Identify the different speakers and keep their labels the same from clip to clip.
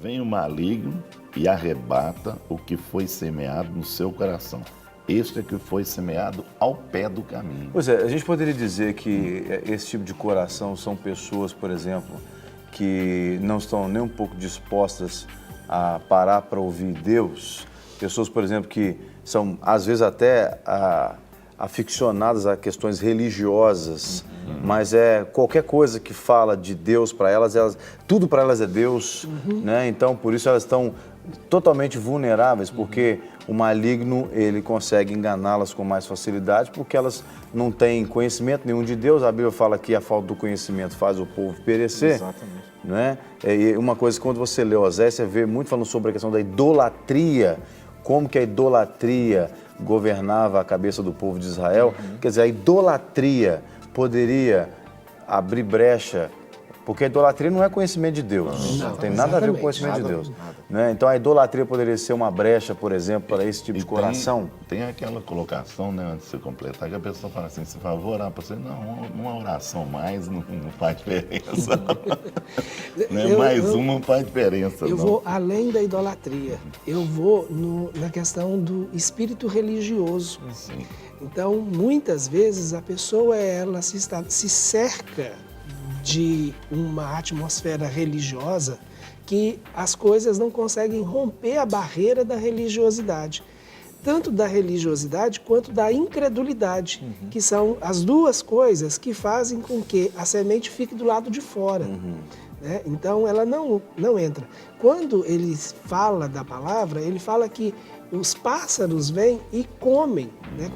Speaker 1: Vem o maligno e arrebata o que foi semeado no seu coração. Este é que foi semeado ao pé do caminho.
Speaker 2: Pois é, a gente poderia dizer que esse tipo de coração são pessoas, por exemplo, que não estão nem um pouco dispostas a parar para ouvir Deus. Pessoas, por exemplo, que são, às vezes, até aficionadas a questões religiosas, mas qualquer coisa que fala de Deus para elas, tudo para elas é Deus, né? Então, por isso elas estão totalmente vulneráveis, porque o maligno, ele consegue enganá-las com mais facilidade, porque elas não têm conhecimento nenhum de Deus. A Bíblia fala que a falta do conhecimento faz o povo perecer.
Speaker 3: Exatamente.
Speaker 2: Né? E uma coisa, quando você lê Osés, você vê muito falando sobre a questão da idolatria, como que a idolatria governava a cabeça do povo de Israel. Quer dizer, a idolatria poderia abrir brecha, porque a idolatria não é conhecimento de Deus, não tem nada a ver com o conhecimento de Deus. Né? Então a idolatria poderia ser uma brecha, por exemplo, para esse tipo de coração.
Speaker 1: Tem aquela colocação, né, antes de você completar, que a pessoa fala assim, você fala, vou orar para você. Não, uma oração mais não faz diferença. Mais uma não faz diferença.
Speaker 4: Eu vou além da idolatria, eu vou na questão do espírito religioso.
Speaker 1: Sim.
Speaker 4: Então, muitas vezes a pessoa ela se cerca de uma atmosfera religiosa que as coisas não conseguem romper a barreira da religiosidade. Tanto da religiosidade quanto da incredulidade, que são as duas coisas que fazem com que a semente fique do lado de fora. Né? Então, ela não entra. Quando ele fala da palavra, ele fala que os pássaros vêm e comem. Né?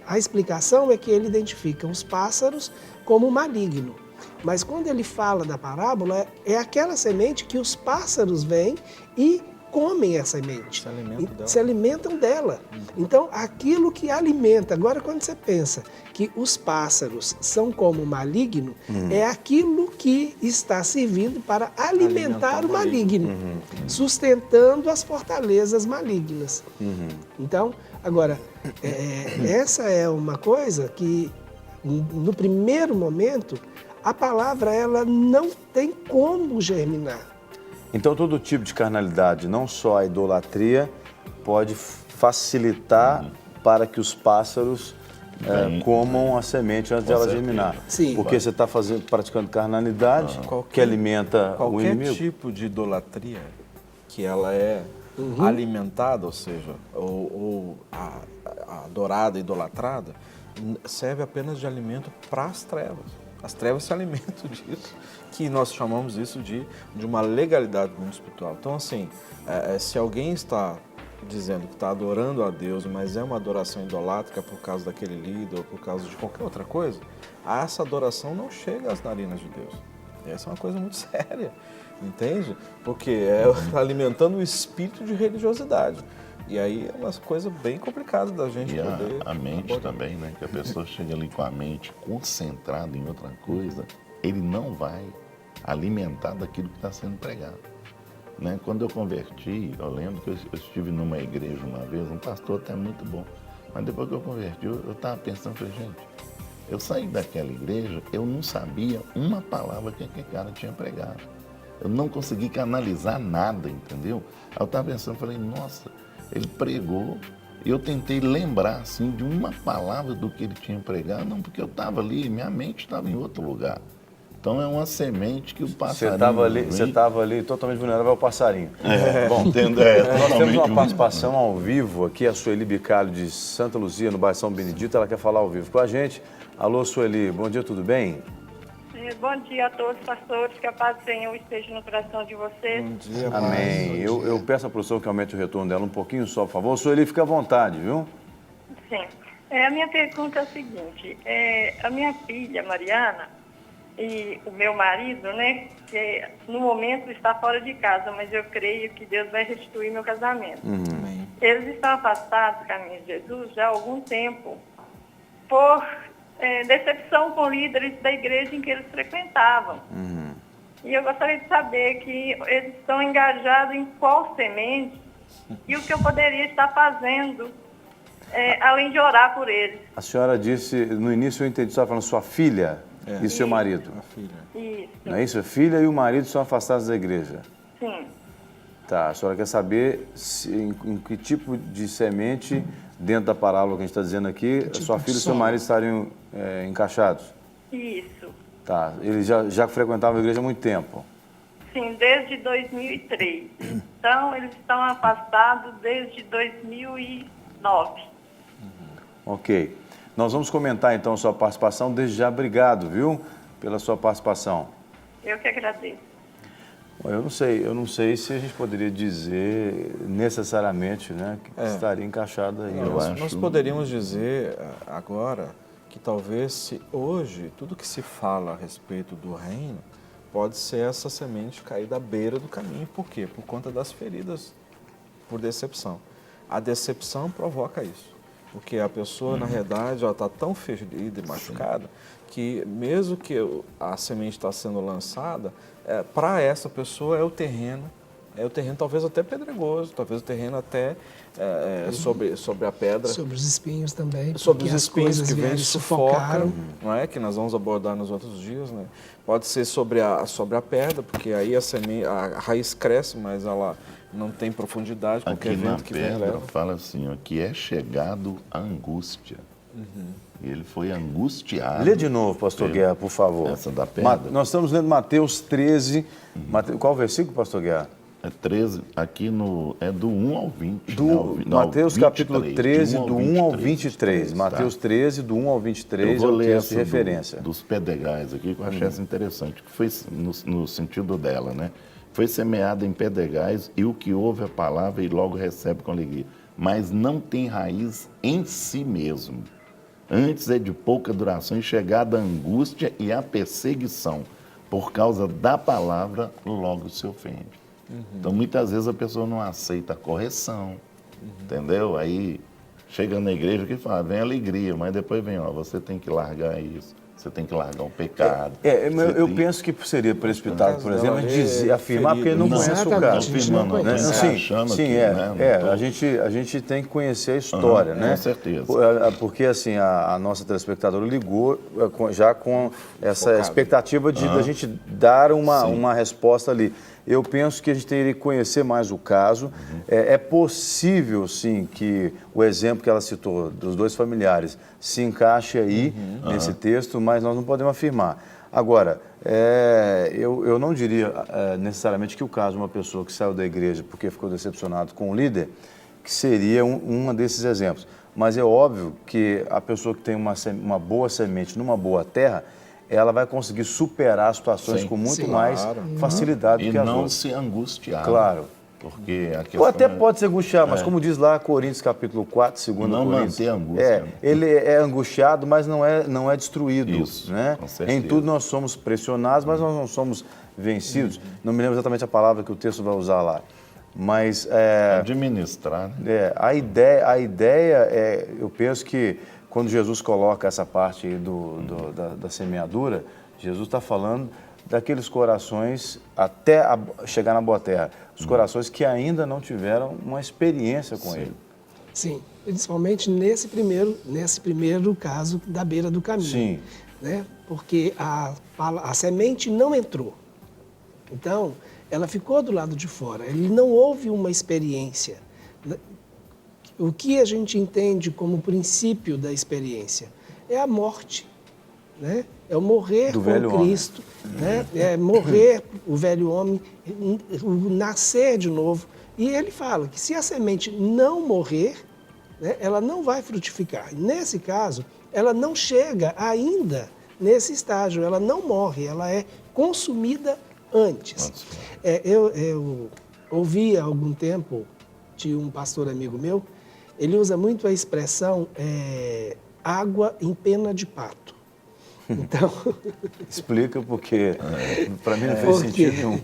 Speaker 4: A explicação é que ele identifica os pássaros como maligno. Mas quando ele fala da parábola, é aquela semente que os pássaros vêm e comem essa semente. Se alimentam dela. Então, aquilo que alimenta. Agora, quando você pensa que os pássaros são como maligno, é aquilo que está servindo para alimentar o maligno, sustentando as fortalezas malignas. Então, agora, essa é uma coisa que, no primeiro momento, a palavra ela não tem como germinar.
Speaker 2: Então, todo tipo de carnalidade, não só a idolatria, pode facilitar para que os pássaros comam a semente antes de ela germinar.
Speaker 4: Sim.
Speaker 2: Porque você está praticando carnalidade que alimenta o inimigo.
Speaker 3: Qualquer tipo de idolatria que ela é alimentada, ou seja, ou adorada, idolatrada, serve apenas de alimento para as trevas. As trevas se alimentam disso, que nós chamamos isso de uma legalidade no mundo espiritual. Então, assim, se alguém está dizendo que está adorando a Deus, mas é uma adoração idolátrica por causa daquele líder ou por causa de qualquer outra coisa, essa adoração não chega às narinas de Deus. Essa é uma coisa muito séria, entende? Porque está alimentando o espírito de religiosidade. E aí é uma coisa bem complicada da gente poder...
Speaker 1: A mente também, né? Que a pessoa chega ali com a mente concentrada em outra coisa, ele não vai alimentar daquilo que está sendo pregado. Né? Quando eu converti, eu lembro que eu estive numa igreja uma vez, um pastor até muito bom, mas depois que eu converti, eu estava pensando, falei, gente, eu saí daquela igreja, eu não sabia uma palavra que aquele cara tinha pregado. Eu não consegui canalizar nada, entendeu? Aí eu estava pensando, falei, nossa, ele pregou e eu tentei lembrar, assim, de uma palavra do que ele tinha pregado, não, porque eu estava ali, minha mente estava em outro lugar. Então é uma semente que o passarinho...
Speaker 2: Você estava ali totalmente vulnerável ao passarinho.
Speaker 1: Bom,
Speaker 2: nós temos uma participação ao vivo aqui, a Sueli Bicalho de Santa Luzia, no bairro São Benedito, ela quer falar ao vivo com a gente. Alô, Sueli, bom dia, tudo bem?
Speaker 5: Bom dia a todos, pastores, que a paz do Senhor esteja no coração de vocês.
Speaker 3: Bom dia,
Speaker 2: amém. Eu peço à professora que aumente o retorno dela um pouquinho só, por favor. Sueli, fica à vontade, viu?
Speaker 5: Sim. A minha pergunta é a seguinte, a minha filha, Mariana, e o meu marido, né, que no momento está fora de casa, mas eu creio que Deus vai restituir meu casamento. Eles estão afastados do caminho de Jesus já há algum tempo por decepção com líderes da igreja em que eles frequentavam. E eu gostaria de saber que eles estão engajados em qual semente e o que eu poderia estar fazendo, além de orar por eles.
Speaker 2: A senhora disse, no início eu entendi, você estava falando sua filha e seu marido.
Speaker 3: A filha.
Speaker 5: Isso.
Speaker 2: Não é isso? A filha e o marido são afastados da igreja.
Speaker 5: Sim.
Speaker 2: Tá, a senhora quer saber em que tipo de semente, dentro da parábola que a gente está dizendo aqui, sua filha e seu marido estariam encaixados?
Speaker 5: Isso.
Speaker 2: Tá, eles já frequentavam a igreja há muito tempo.
Speaker 5: Sim, desde 2003. Então, eles estão afastados desde 2009.
Speaker 2: Ok. Nós vamos comentar então a sua participação. Desde já, obrigado, viu, pela sua participação.
Speaker 5: Eu que agradeço.
Speaker 2: Eu não sei se a gente poderia dizer necessariamente, né, que estaria encaixado aí.
Speaker 3: Nós poderíamos dizer agora que talvez se hoje tudo que se fala a respeito do reino pode ser essa semente cair da beira do caminho. Por quê? Por conta das feridas por decepção. A decepção provoca isso. Porque a pessoa, na realidade, ela está tão ferida e machucada que mesmo que a semente está sendo lançada, para essa pessoa é o terreno talvez até pedregoso, talvez o terreno até sobre a pedra.
Speaker 4: Sobre os espinhos também.
Speaker 3: Sobre os espinhos que vêm
Speaker 4: vêm
Speaker 3: e sufocam, não é? Que nós vamos abordar nos outros dias, né? Pode ser sobre a pedra, porque aí a raiz cresce, mas ela não tem profundidade, qualquer
Speaker 1: Aqui na
Speaker 3: vento que vem
Speaker 1: pedra
Speaker 3: leva.
Speaker 1: fala assim, ó, que é chegado a angústia. E ele foi angustiado.
Speaker 2: Lê de novo, pastor Guerra, por favor.
Speaker 1: Essa da pedra.
Speaker 2: Nós estamos lendo Mateus 13. Qual versículo, pastor Guerra?
Speaker 1: É 13, aqui é do 1 ao 20.
Speaker 2: Mateus capítulo 13, do 1 ao 23.
Speaker 1: Tá?
Speaker 2: Mateus 13, do 1 ao 23,
Speaker 1: Eu vou
Speaker 2: é o
Speaker 1: ler
Speaker 2: texto de
Speaker 1: essa
Speaker 2: referência.
Speaker 1: dos pedregais aqui, que eu achei essa interessante, que foi no sentido dela, né? Foi semeada em pedregais e o que ouve a palavra e logo recebe com alegria, mas não tem raiz em si mesmo. Antes é de pouca duração e chegada a angústia e a perseguição. Por causa da palavra, logo se ofende. Então, muitas vezes a pessoa não aceita a correção, entendeu? Aí, chega na igreja que fala, vem alegria, mas depois vem, ó, você tem que largar isso, você tem que largar o pecado.
Speaker 2: Eu penso que seria precipitado, por exemplo, afirmar porque não conhece o
Speaker 4: Exatamente,
Speaker 2: caso.
Speaker 4: a gente não conhece.
Speaker 2: A gente tem que conhecer a história, né?
Speaker 1: Com certeza.
Speaker 2: Porque assim, a nossa telespectadora ligou já com essa expectativa da gente dar uma resposta ali. Eu penso que a gente teria que conhecer mais o caso. É possível, sim, que o exemplo que ela citou dos dois familiares se encaixe aí nesse texto, mas nós não podemos afirmar. Agora, eu não diria necessariamente que o caso de uma pessoa que saiu da igreja porque ficou decepcionado com o líder, que seria uma desses exemplos. Mas é óbvio que a pessoa que tem uma boa semente numa boa terra, ela vai conseguir superar as situações com muito mais facilidade do
Speaker 1: E
Speaker 2: que as
Speaker 1: não
Speaker 2: outras.
Speaker 1: se angustiar.
Speaker 2: Claro.
Speaker 1: Porque a
Speaker 2: Ou
Speaker 1: questão
Speaker 2: até pode se angustiar, mas como diz lá Coríntios capítulo 4, 2
Speaker 1: Não
Speaker 2: Coríntios,
Speaker 1: manter a angústia.
Speaker 2: ele é angustiado, mas não é destruído.
Speaker 1: Isso,
Speaker 2: né?
Speaker 1: com certeza.
Speaker 2: Em tudo nós somos pressionados, mas nós não somos vencidos. Não me lembro exatamente a palavra que o texto vai usar lá. Mas
Speaker 1: administrar, né?
Speaker 2: a ideia eu penso que quando Jesus coloca essa parte aí da semeadura, Jesus está falando daqueles corações até chegar na boa terra, os corações que ainda não tiveram uma experiência com ele.
Speaker 4: Sim, principalmente nesse primeiro caso da beira do caminho.
Speaker 2: Sim.
Speaker 4: Né? Porque a semente não entrou. Então, ela ficou do lado de fora. Ele não houve uma experiência. O que a gente entende como princípio da experiência é a morte, né? É o morrer
Speaker 2: do
Speaker 4: com Cristo, né? É morrer o velho homem, o nascer de novo. E ele fala que se a semente não morrer, né, ela não vai frutificar. Nesse caso, ela não chega ainda nesse estágio, ela não morre, ela é consumida antes. Eu ouvi há algum tempo de um pastor amigo meu, ele usa muito a expressão água em pena de pato. Então,
Speaker 2: explica porque para mim não fez sentido nenhum.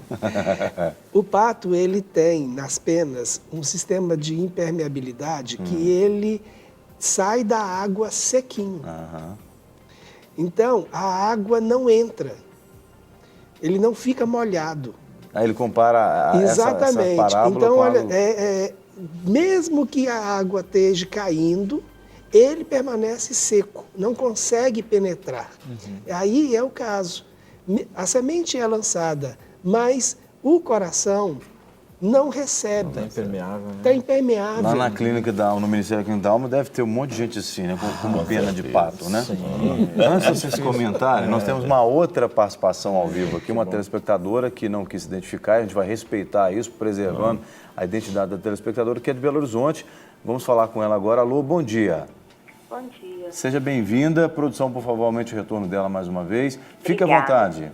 Speaker 4: O pato, ele tem nas penas um sistema de impermeabilidade que ele sai da água sequinho. Então, a água não entra. Ele não fica molhado.
Speaker 2: Aí ele compara essa parábola
Speaker 4: então,
Speaker 2: com
Speaker 4: olha, mesmo que a água esteja caindo, ele permanece seco, não consegue penetrar. Aí é o caso. A semente é lançada, mas o coração não recebe.
Speaker 3: Está impermeável, né?
Speaker 4: Está impermeável.
Speaker 2: Lá na clínica da Alma, no Ministério da Clínica da Alma, deve ter um monte de gente assim, né? Com pena de pato, né?
Speaker 3: Sim.
Speaker 2: Antes de vocês comentarem, nós temos uma outra participação ao vivo aqui, uma telespectadora que não quis se identificar, a gente vai respeitar isso, preservando a identidade da telespectadora, que é de Belo Horizonte. Vamos falar com ela agora. Alô, bom dia.
Speaker 6: Bom dia.
Speaker 2: Seja bem-vinda. Produção, por favor, aumente o retorno dela mais uma vez. Fique à
Speaker 6: Obrigada.
Speaker 2: vontade.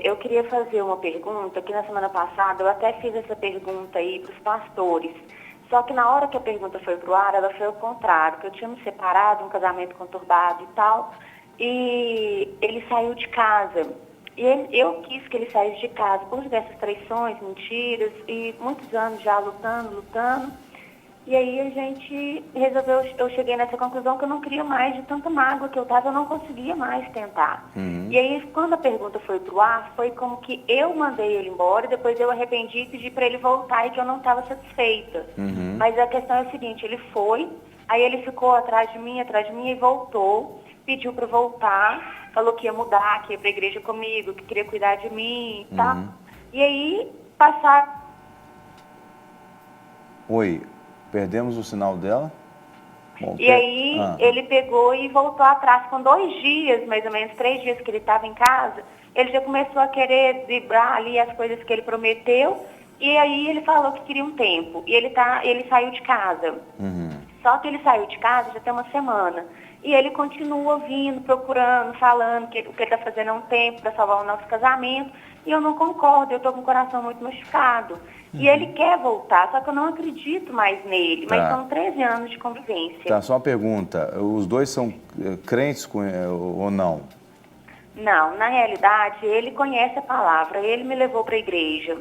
Speaker 6: Eu queria fazer uma pergunta, que na semana passada eu até fiz essa pergunta aí para os pastores. Só que na hora que a pergunta foi para o ar, ela foi ao contrário, que eu tinha me separado, um casamento conturbado e tal, e ele saiu de casa. E eu quis que ele saísse de casa por diversas traições, mentiras, e muitos anos já lutando. E aí a gente resolveu, eu cheguei nessa conclusão que eu não queria mais, de tanta mágoa que eu estava, eu não conseguia mais tentar. E aí, quando a pergunta foi pro ar, foi como que eu mandei ele embora, e depois eu arrependi e pedi para ele voltar e que eu não estava satisfeita. Mas a questão é a seguinte, ele foi, aí ele ficou atrás de mim e voltou, pediu para voltar, falou que ia mudar, que ia para a igreja comigo, que queria cuidar de mim, tá? E aí,
Speaker 2: Oi, perdemos o sinal dela? Bom,
Speaker 6: E aí ele pegou e voltou atrás. Com 2 dias, mais ou menos 3 dias que ele estava em casa, ele já começou a querer driblar ali as coisas que ele prometeu. E aí ele falou que queria um tempo. E ele saiu de casa. Só que ele saiu de casa já tem uma semana. E ele continua vindo, procurando, falando que o que ele está fazendo é um tempo para salvar o nosso casamento. E eu não concordo, eu estou com o coração muito machucado. E ele quer voltar, só que eu não acredito mais nele. Mas são 13 anos de convivência.
Speaker 2: Tá, só uma pergunta. Os dois são crentes ou não?
Speaker 6: Não, na realidade, ele conhece a palavra, ele me levou para a igreja.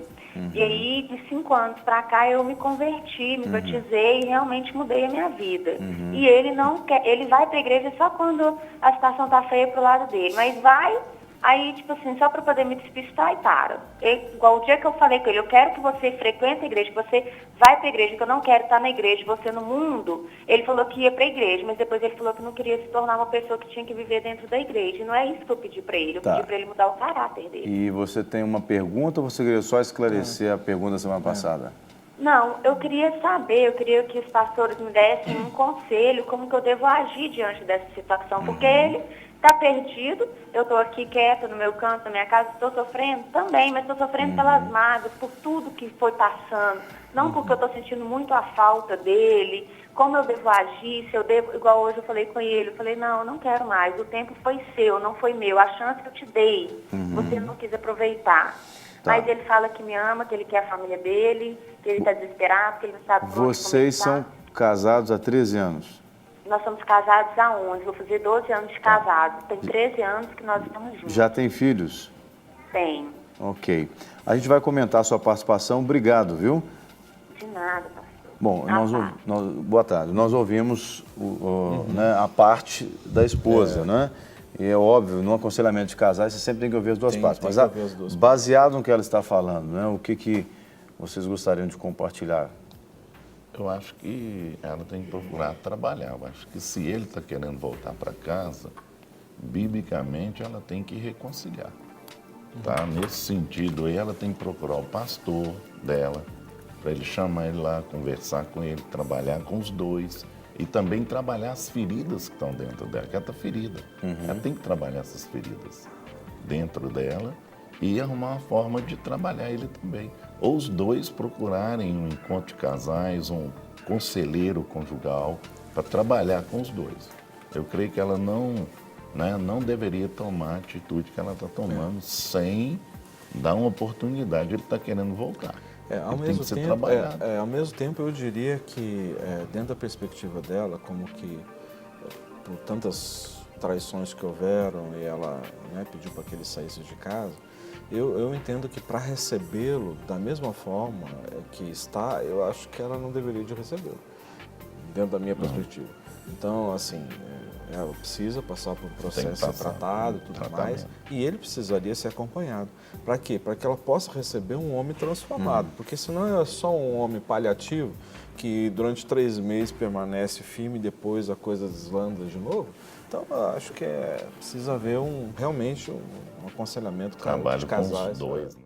Speaker 6: E aí, de 5 anos para cá, eu me converti, me batizei e realmente mudei a minha vida. E ele não quer, ele vai para a igreja só quando a situação tá feia pro lado dele, mas vai, aí, tipo assim, só para poder me despistar e para. Igual o dia que eu falei com ele, eu quero que você frequente a igreja, que você vai para a igreja, que eu não quero estar na igreja, você no mundo. Ele falou que ia para a igreja, mas depois ele falou que não queria se tornar uma pessoa que tinha que viver dentro da igreja. E não é isso que eu pedi para ele, eu pedi para ele mudar o caráter dele.
Speaker 2: E você tem uma pergunta ou você queria só esclarecer a pergunta da semana passada?
Speaker 6: Não, eu queria saber, eu queria que os pastores me dessem um conselho, como que eu devo agir diante dessa situação, porque ele está perdido, eu estou aqui quieta no meu canto, na minha casa, estou sofrendo também, mas estou sofrendo pelas mágoas, por tudo que foi passando, não porque eu estou sentindo muito a falta dele, como eu devo agir, se eu devo, igual hoje eu falei com ele, eu falei, não, eu não quero mais, o tempo foi seu, não foi meu, a chance eu te dei, você não quis aproveitar. Mas ele fala que me ama, que ele quer a família dele, que ele está desesperado, que ele não sabe como
Speaker 2: Vocês são casados há 13 anos?
Speaker 6: Nós somos casados há 11, vou fazer 12 anos de casados. Tem 13 anos que nós estamos juntos.
Speaker 2: Já tem filhos?
Speaker 6: Tem.
Speaker 2: Ok. A gente vai comentar a sua participação. Obrigado, viu?
Speaker 6: De nada, pastor.
Speaker 2: Bom, boa tarde. Nós ouvimos né, a parte da esposa, né? E é óbvio, no aconselhamento de casais, você sempre tem que ouvir as duas partes. Mas baseado no que ela está falando, né, o que vocês gostariam de compartilhar?
Speaker 1: Eu acho que ela tem que procurar trabalhar. Eu acho que se ele está querendo voltar para casa, biblicamente ela tem que reconciliar. Tá? Nesse sentido aí, ela tem que procurar o pastor dela, para ele chamar ele lá, conversar com ele, trabalhar com os dois. E também trabalhar as feridas que estão dentro dela, que ela está ferida. Ela tem que trabalhar essas feridas dentro dela e arrumar uma forma de trabalhar ele também. Ou os dois procurarem um encontro de casais, um conselheiro conjugal, para trabalhar com os dois. Eu creio que ela não deveria tomar a atitude que ela está tomando sem dar uma oportunidade. Ele está querendo voltar.
Speaker 3: Ao mesmo tempo, eu diria que, dentro da perspectiva dela, como que por tantas traições que houveram e ela pediu para que ele saísse de casa, eu entendo que para recebê-lo da mesma forma que está, eu acho que ela não deveria de recebê-lo, dentro da minha perspectiva. Então, assim, ela precisa passar por um processo, ser tratado e tudo mais, e ele precisaria ser acompanhado. Para quê? Para que ela possa receber um homem transformado, porque senão é só um homem paliativo que durante 3 meses permanece firme e depois a coisa deslanda de novo. Então, eu acho que precisa haver realmente um aconselhamento de casais.
Speaker 1: Trabalho com os dois, né?